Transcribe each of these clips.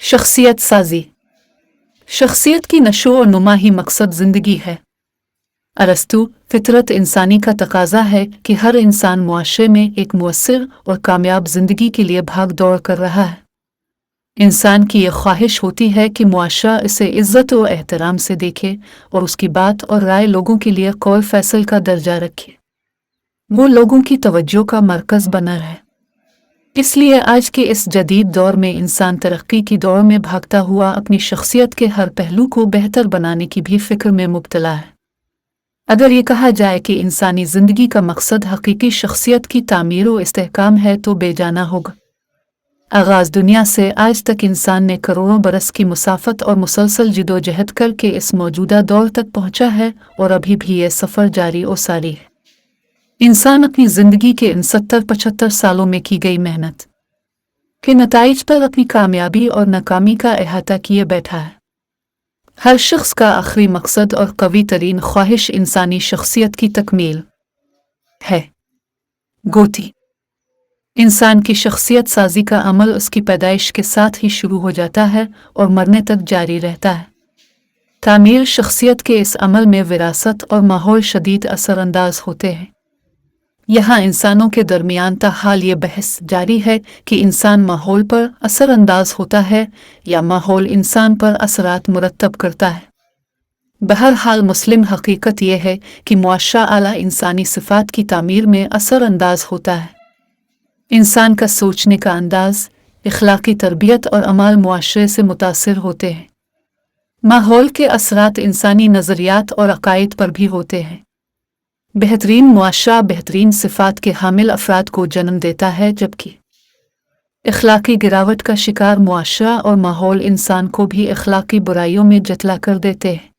शख्सियत साजी। शख्सियत की नशो और नुमा ही मकसद ज़िंदगी है। अरस्तु, फितरत इंसानी का तकाजा है कि हर इंसान मुआशरे में एक मुअस्सिर और कामयाब ज़िंदगी के लिए भाग दौड़ कर रहा है। इंसान की ये ख्वाहिश होती है कि मुआशरा इसे इज़्ज़त और एहतराम से देखे और उसकी बात और राय लोगों के लिए कौल फैसल का दर्जा रखे, वो लोगों की तवज्जो का मरकज़ बना रहे। इसलिए आज के इस जदीद दौर में इंसान तरक्की की दौड़ में भागता हुआ अपनी शख्सियत के हर पहलू को बेहतर बनाने की भी फ़िक्र में मुब्तला है। अगर ये कहा जाए कि इंसानी ज़िंदगी का मकसद हकीकी शख्सियत की तामीर व इस्तेहकाम है तो बेजाना होगा। आगाज़ दुनिया से आज तक इंसान ने करोड़ों बरस की मुसाफत और मुसलसल जिदोजहद करके इस मौजूदा दौर तक पहुँचा है और अभी भी ये सफ़र जारी और सारी है। इंसान अपनी ज़िंदगी के इन 70-75 सालों में की गई मेहनत के नताइज पर अपनी कामयाबी और नाकामी का अहाता किए बैठा है। हर शख्स का आखिरी मकसद और कवी तरीन ख्वाहिश इंसानी शख्सियत की तकमील है। गोती इंसान की शख्सियत साजी का अमल उसकी पैदाइश के साथ ही शुरू हो जाता है और मरने तक जारी रहता है। तामीर शख्सियत के इस अमल में विरासत और माहौल शदीद असरअंदाज होते हैं। यहाँ इंसानों के दरमियान ताहाल ये बहस जारी है कि इंसान माहौल पर असरअंदाज होता है या माहौल इंसान पर असरात मुरतब करता है। बहरहाल मुस्लिम हकीकत यह है कि मुआशरा आला इंसानी सिफ़ात की तामीर में असरअंदाज होता है। इंसान का सोचने का अंदाज, इखलाकी तरबियत और अमाल मुआशरे से मुतासिर होते हैं। माहौल के असरात इंसानी नज़रियात और अकायद पर भी होते हैं। बेहतरीन मुआशरा बेहतरीन सिफ़ात के हामिल अफराद को जन्म देता है, जबकि इखलाकी गिरावट का शिकार मुआशरा और माहौल इंसान को भी इखलाकी बुराइयों में जतला कर देते हैं।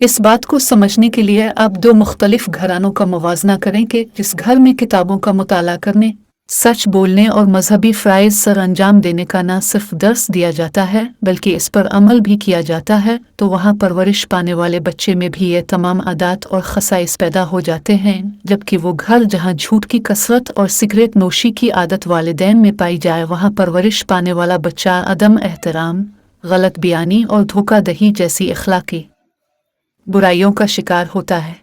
इस बात को समझने के लिए आप दो मुख्तलिफ घरानों का मुवाजना करें कि जिस घर में किताबों का मुताला करने, सच बोलने और मजहबी फ़राइज़ सर अंजाम देने का न सिर्फ दर्स दिया जाता है बल्कि इस पर अमल भी किया जाता है, तो वहाँ परवरिश पाने वाले बच्चे में भी ये तमाम आदात और खसाइस पैदा हो जाते हैं। जबकि वो घर जहाँ झूठ की कसरत और सिगरेट नोशी की आदत वालिदैन में पाई जाए, वहाँ परवरिश पाने वाला बच्चा अदम एहतराम, गलत बयानी और धोखाधड़ी जैसी अखलाकी बुराइयों का शिकार होता है।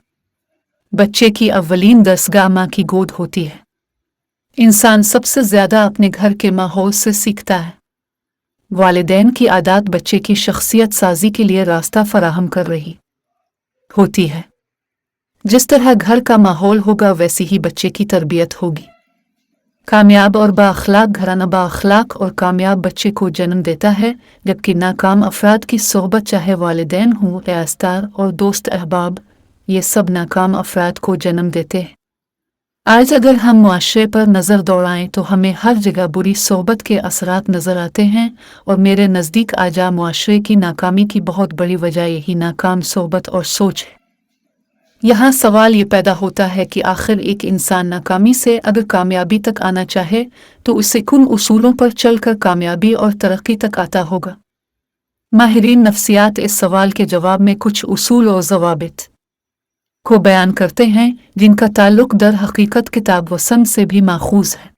बच्चे की अव्वलीन दरसगाह माँ की गोद होती है। इंसान सबसे ज़्यादा अपने घर के माहौल से सीखता है। वालिदैन की आदत बच्चे की शख्सियत साजी के लिए रास्ता फराहम कर रही होती है। जिस तरह घर का माहौल होगा वैसी ही बच्चे की तरबियत होगी। कामयाब और बाअखलाक घराना बाअखलाक और कामयाब बच्चे को जन्म देता है, जबकि नाकाम अफराद की सोहबत, चाहे वालिदैन हों, रिश्तेदार और दोस्त अहबाब, ये सब नाकाम अफराद को जन्म देते हैं। आज अगर हम मुआशरे पर नज़र दौड़ाएं तो हमें हर जगह बुरी सोहबत के असरात नज़र आते हैं और मेरे नज़दीक आजा मुआशरे की नाकामी की बहुत बड़ी वजह यही नाकाम सोहबत और सोच है। यहाँ सवाल ये पैदा होता है कि आखिर एक इंसान नाकामी से अगर कामयाबी तक आना चाहे तो उसे किन उसूलों पर चलकर कामयाबी और तरक्की तक आता होगा। माहिरीन नफ्सियात इस सवाल के जवाब में कुछ उसूल और ज़वाबित को बयान करते हैं जिनका ताल्लुक दर हकीकत किताब व सन से भी माखूज है।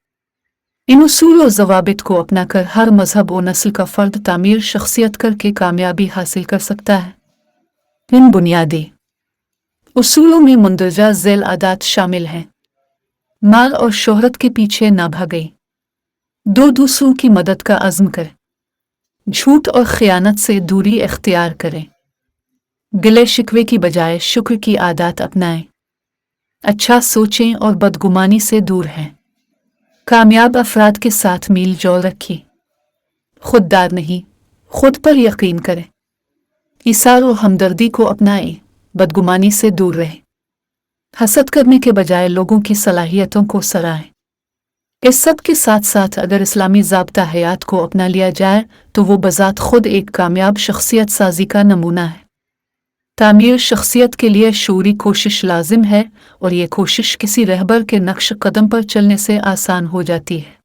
इन उसूल और ज़वाबित को अपनाकर हर मजहब व नस्ल का फ़र्द तामीर शख्सियत करके कामयाबी हासिल कर सकता है। इन बुनियादी उसूलों में मुंदरजा ज़ैल आदात शामिल हैं। माल और शोहरत के पीछे ना भागे, दो दूसरों की मदद का अज़्म करें, झूठ और ख़यानत से दूरी इख्तियार करें, गिले शिकवे की बजाय शुक्र की आदत अपनाएं, अच्छा सोचें और बदगुमानी से दूर हैं। कामयाब अफराद के साथ मील जोल रखिए, खुददार नहीं, खुद पर यकीन करें, ईसार और हमदर्दी को अपनाएं, बदगुमानी से दूर रहें, हसद करने के बजाय लोगों की सलाहियतों को सराहें। इस सब के साथ साथ अगर इस्लामी ज़ाब्ता हयात को अपना लिया जाए तो वो बज़ात खुद एक कामयाब शख्सियत साजी का नमूना है। तामीर शख्सियत के लिए शूरी कोशिश लाजिम है और ये कोशिश किसी रहबर के नक्श कदम पर चलने से आसान हो जाती है।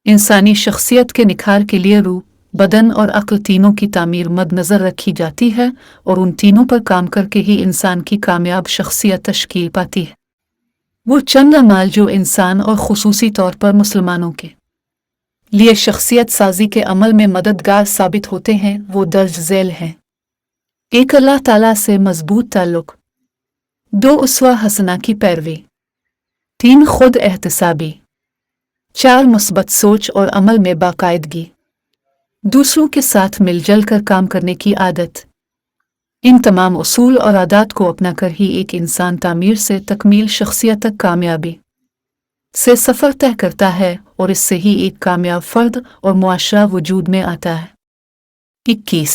इंसानी शख्सियत के निखार के लिए रूह, बदन और अक्ल तीनों की तामीर मद्नज़र रखी जाती है और उन तीनों पर काम करके ही इंसान की कामयाब शख्सियत तश्कील पाती है। वो चंद अमाल जो इंसान और ख़ुसूसी तौर पर मुसलमानों के لیے شخصیت سازی کے عمل میں مددگار ثابت ہوتے ہیں وہ درج ذیل ہیں۔ 1 اللہ تعالیٰ سے مضبوط تعلق، 2 اسوہ حسنہ کی پیروی، 3 خود احتسابی، 4 مثبت سوچ اور عمل میں باقاعدگی، دوسروں کے ساتھ مل جل کر کام کرنے کی عادت۔ ان تمام اصول اور عادات کو اپنا کر ہی ایک انسان تعمیر سے تکمیل شخصیت تک کامیابی سے سفر طے کرتا ہے اور اس سے ہی ایک کامیاب فرد اور معاشرہ وجود میں آتا ہے۔ 21